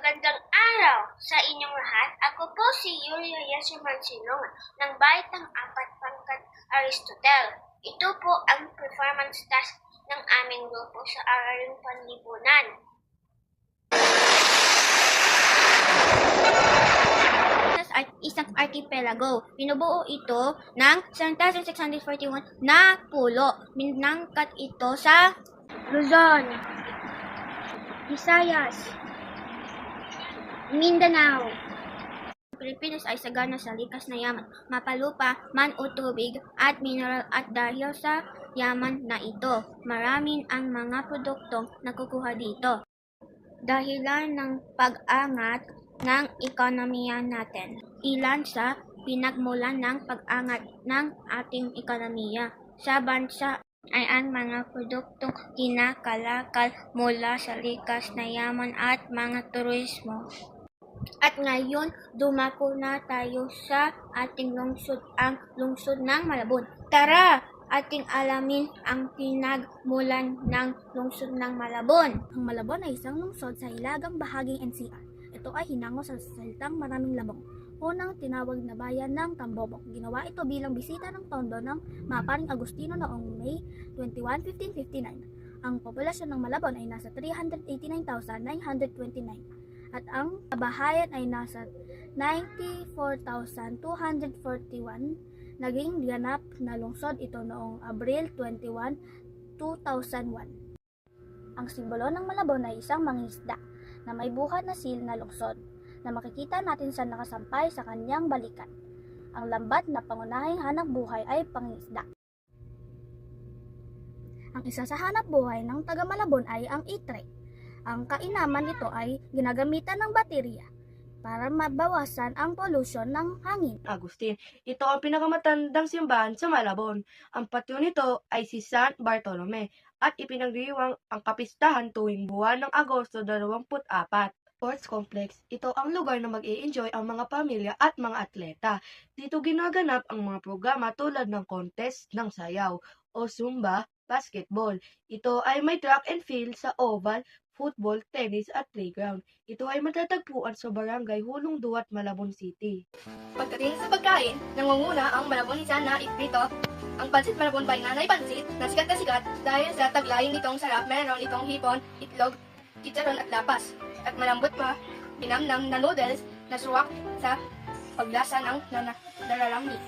Magandang araw sa inyong lahat. Ako po si Yulia Yasiman Silonga ng Baitang Apat Pangkat Aristotle. Ito po ang performance task ng aming grupo sa Araling Panlipunan. Ay isang archipelago. Binubuo ito ng 7,641 na pulo. Minangkat ito sa Luzon, Visayas, Mindanao. Pilipinas ay sagana sa likas na yaman, mapalupa, man o tubig at mineral, at dahil sa yaman na ito, maraming ang mga produktong nakukuha dito. Dahilan ng pag-angat ng ekonomiya natin. Ilan sa pinagmulan ng pag-angat ng ating ekonomiya sa bansa ay ang mga produktong kinakalakal mula sa likas na yaman at mga turismo. At ngayon, dumako na tayo sa ating lungsod, ang lungsod ng Malabon. Tara, ating alamin ang pinagmulan ng lungsod ng Malabon. Ang Malabon ay isang lungsod sa hilagang bahaging NCR. Ito ay hinango sa salitang Maraming Labong. Unang tinawag na bayan ng Tambobok. Ginawa ito bilang bisita ng tondo ng Maparing Agustino noong May 21, 1559. Ang populasyon ng Malabon ay nasa 389,929 at ang kabahayan ay nasa 94,241. Naging ganap na lungsod ito noong Abril 21, 2001. Ang simbolo ng Malabon ay isang mangingisda na may buhat na seal na lungsod na makikita natin sa nakasampay sa kanyang balikan. Ang lambat na pangunahing hanap buhay ay pangingisda. Ang isa sa hanap buhay ng taga Malabon ay ang itre. Ang kainaman nito ay ginagamitan ng baterya para mabawasan ang pollution ng hangin. Agustin. Ito ang pinakamatandang simbahan sa Malabon. Ang patio nito ay si San Bartolome at ipinagdiriwang ang kapistahan tuwing buwan ng Agosto 24. Sports Complex. Ito ang lugar na mag-i-enjoy ang mga pamilya at mga atleta. Dito ginaganap ang mga programa tulad ng contest ng sayaw o Zumba, basketball. Ito ay may track and field sa oval, football, tennis at playground. Ito ay matatagpuan sa barangay Hulong Duat, Malabon City. Pagdating sa pagkain, nangunguna ang Malabonisan na iprito. Ang Pansit Malabon by Nanay Pansit na sikat dahil sa taglayin nitong sarap. Meron itong hipon, itlog, chicharon at lapas. At malambot pa, pinamnam na noodles na suwak sa paglasa ng nararamni.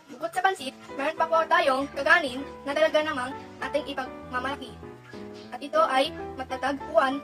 Bukod sa pansit, meron pa po tayong kaganin na talaga namang ating ipagmamalaki. At ito ay matatagpuan